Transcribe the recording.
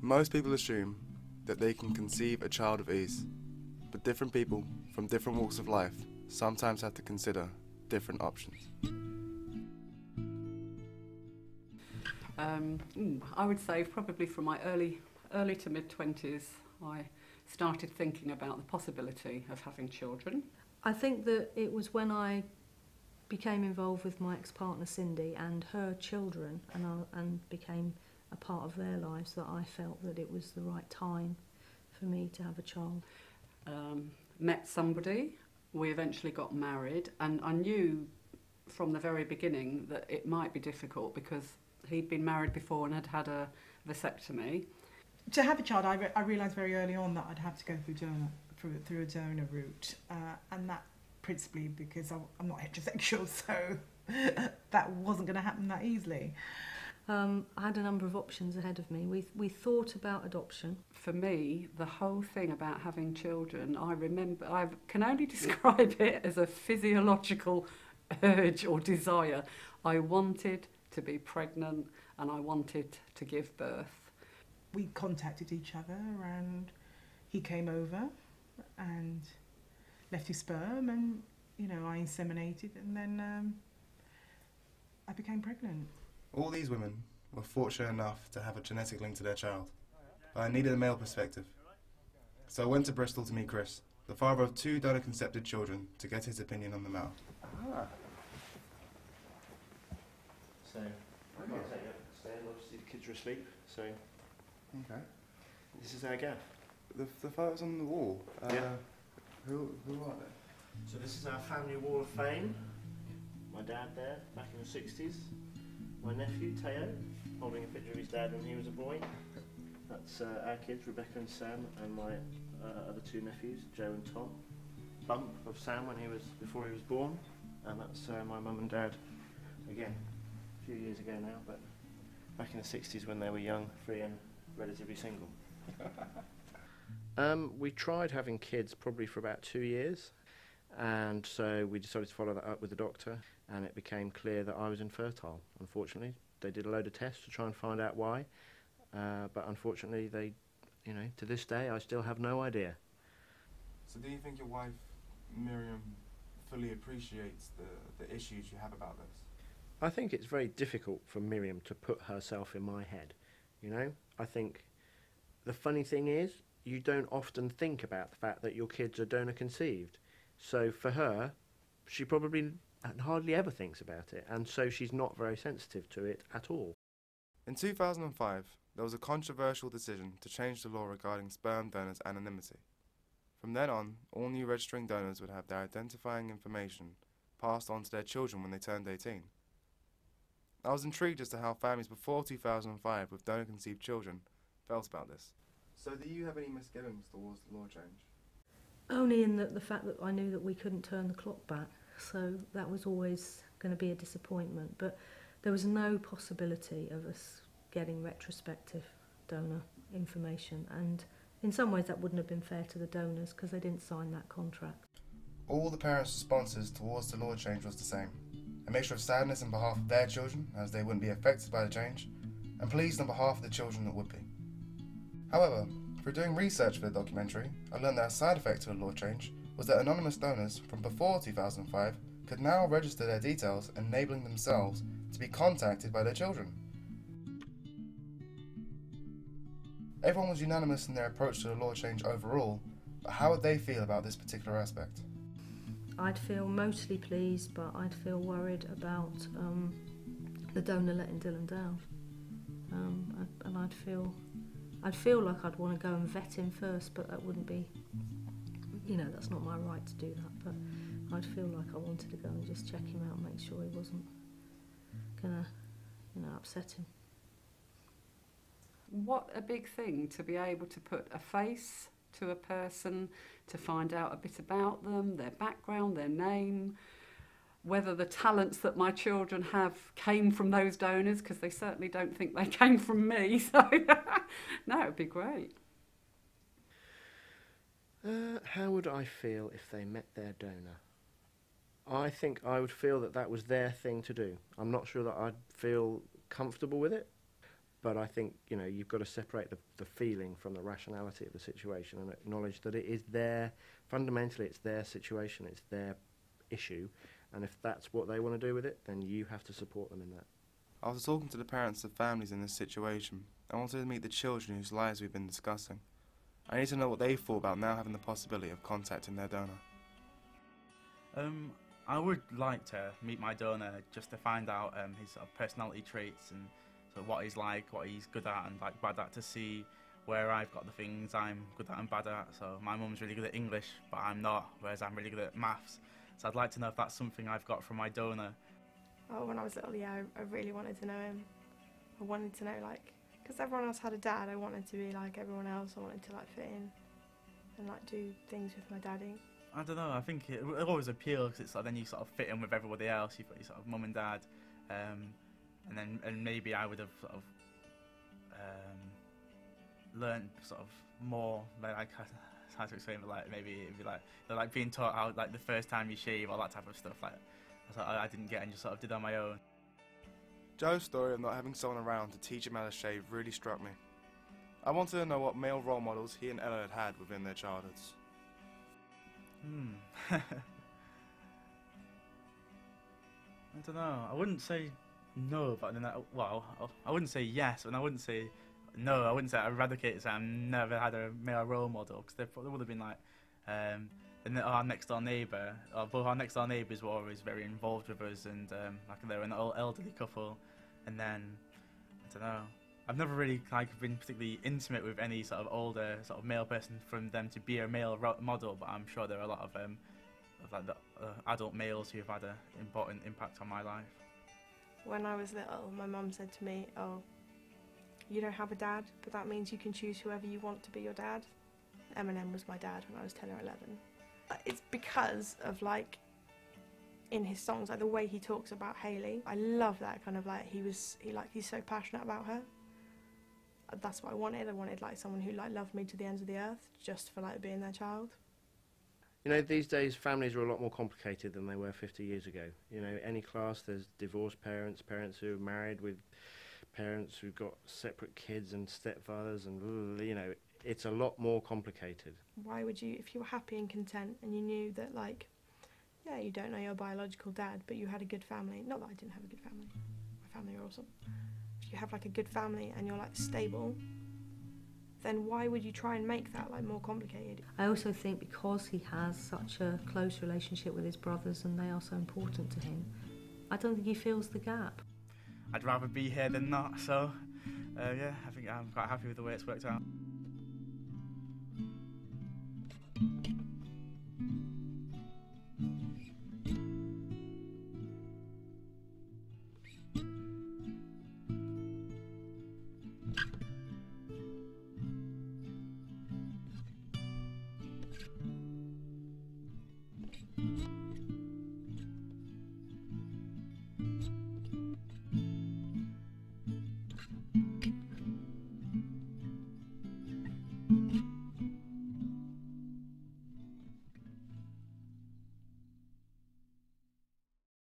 Most people assume that they can conceive a child of ease, but different people from different walks of life sometimes have to consider different options. I would say probably from my early to mid-20s, I started thinking about the possibility of having children. I think that it was when I became involved with my ex-partner Cindy and her children and became a part of their lives that I felt that it was the right time for me to have a child. Met somebody, we eventually got married, and I knew from the very beginning that it might be difficult because he'd been married before and had had a vasectomy. To have a child, I realised very early on that I'd have to go through a donor route, and that principally because I'm not heterosexual, so that wasn't going to happen that easily. I had a number of options ahead of me. We thought about adoption. For me, the whole thing about having children, I can only describe it as a physiological urge or desire. I wanted to be pregnant and I wanted to give birth. We contacted each other and he came over and left his sperm and, you know, I inseminated and then I became pregnant. All these women were fortunate enough to have a genetic link to their child, but I needed a male perspective. So I went to Bristol to meet Chris, the father of 2 donor-conceived children, to get his opinion on the matter. So, I can't take you upstairs, obviously the kids are asleep, so Okay. this is our gaff. The photos on the wall, Yeah. who are they? So this is our family wall of fame. My dad there, back in the 60s. My nephew, Teo, holding a picture of his dad when he was a boy. That's our kids, Rebecca and Sam, and my other 2 nephews, Joe and Tom. Bump of Sam before he was born, and that's my mum and dad, again, a few years ago now, but back in the 60s when they were young, free and relatively single. We tried having kids probably for about 2 years, and so we decided to follow that up with the doctor, and it became clear that I was infertile, unfortunately. They did a load of tests to try and find out why, but unfortunately they, to this day I still have no idea. So do you think your wife, Miriam, fully appreciates the issues you have about this? I think it's very difficult for Miriam to put herself in my head, I think the funny thing is, you don't often think about the fact that your kids are donor conceived. So for her, she probably hardly ever thinks about it, and so she's not very sensitive to it at all. In 2005, there was a controversial decision to change the law regarding sperm donors' anonymity. From then on, all new registering donors would have their identifying information passed on to their children when they turned 18. I was intrigued as to how families before 2005 with donor-conceived children felt about this. So do you have any misgivings towards the law change? Only in the fact that I knew that we couldn't turn the clock back, so that was always going to be a disappointment. But there was no possibility of us getting retrospective donor information, and in some ways that wouldn't have been fair to the donors because they didn't sign that contract. All the parents' responses towards the law change was the same. A mixture of sadness on behalf of their children, as they wouldn't be affected by the change, and pleased on behalf of the children that would be. However, through doing research for the documentary, I learned that a side effect to the law change was that anonymous donors from before 2005 could now register their details, enabling themselves to be contacted by their children. Everyone was unanimous in their approach to the law change overall, but how would they feel about this particular aspect? I'd feel mostly pleased, but I'd feel worried about the donor letting Dylan down. And I'd feel like I'd want to go and vet him first, but that wouldn't be, that's not my right to do that. But I'd feel like I wanted to go and just check him out and make sure he wasn't gonna, upset him. What a big thing to be able to put a face to a person, to find out a bit about them, their background, their name, whether the talents that my children have came from those donors, because they certainly don't think they came from me, so no, it'd be great. How would I feel if they met their donor? I think I would feel that that was their thing to do. I'm not sure that I'd feel comfortable with it, But I think, you know, you've got to separate the feeling from the rationality of the situation and acknowledge that it is fundamentally it's their situation, it's their issue, and if that's what they want to do with it, then you have to support them in that. After talking to the parents of families in this situation, I wanted to meet the children whose lives we've been discussing. I need to know what they thought about now having the possibility of contacting their donor. I would like to meet my donor just to find out his sort of personality traits and sort of what he's like, what he's good at and like bad at, to see where I've got the things I'm good at and bad at. So my mum's really good at English, but I'm not, whereas I'm really good at maths. So I'd like to know if that's something I've got from my donor. Oh, when I was little, yeah, I really wanted to know him. I wanted to know, like, because everyone else had a dad, I wanted to be like everyone else. I wanted to, like, fit in and, like, do things with my daddy. I don't know, I think it always appeals because it's like then you sort of fit in with everybody else. You've got your sort of mum and dad, and maybe I would have sort of learned sort of more, like it's hard to explain, but like maybe it'd be like being taught how, like, the first time you shave, all that type of stuff, like I didn't get and just sort of did on my own. Joe's story of not having someone around to teach him how to shave really struck me. I wanted to know what male role models he and Ella had had within their childhoods. I don't know. I wouldn't say no, but then I wouldn't say yes, and I wouldn't say no. I wouldn't say I eradicate. So I've never had a male role model, because there would have been like our next door neighbour. Both our next door neighbours were always very involved with us, and like they were an old elderly couple. And then I don't know. I've never really been particularly intimate with any sort of older sort of male person from them to be a male model, but I'm sure there are a lot of like the adult males who have had an important impact on my life. When I was little, my mum said to me, "Oh, you don't have a dad, but that means you can choose whoever you want to be your dad." Eminem was my dad when I was 10 or 11. It's because of, like, in his songs, like the way he talks about Hayley. I love that kind of, like, he's so passionate about her. That's what I wanted. I wanted, like, someone who, like, loved me to the ends of the earth just for, like, being their child. You know, these days families are a lot more complicated than they were 50 years ago. You know, any class, there's divorced parents, parents who are married with parents who've got separate kids and stepfathers, and, you know, it's a lot more complicated. Why would you, if you were happy and content and you knew that, like, yeah, you don't know your biological dad, but you had a good family. Not that I didn't have a good family. My family are awesome. If you have, like, a good family and you're, like, stable, then why would you try and make that, like, more complicated? I also think because he has such a close relationship with his brothers and they are so important to him, I don't think he feels the gap. I'd rather be here than not, so yeah, I think I'm quite happy with the way it's worked out.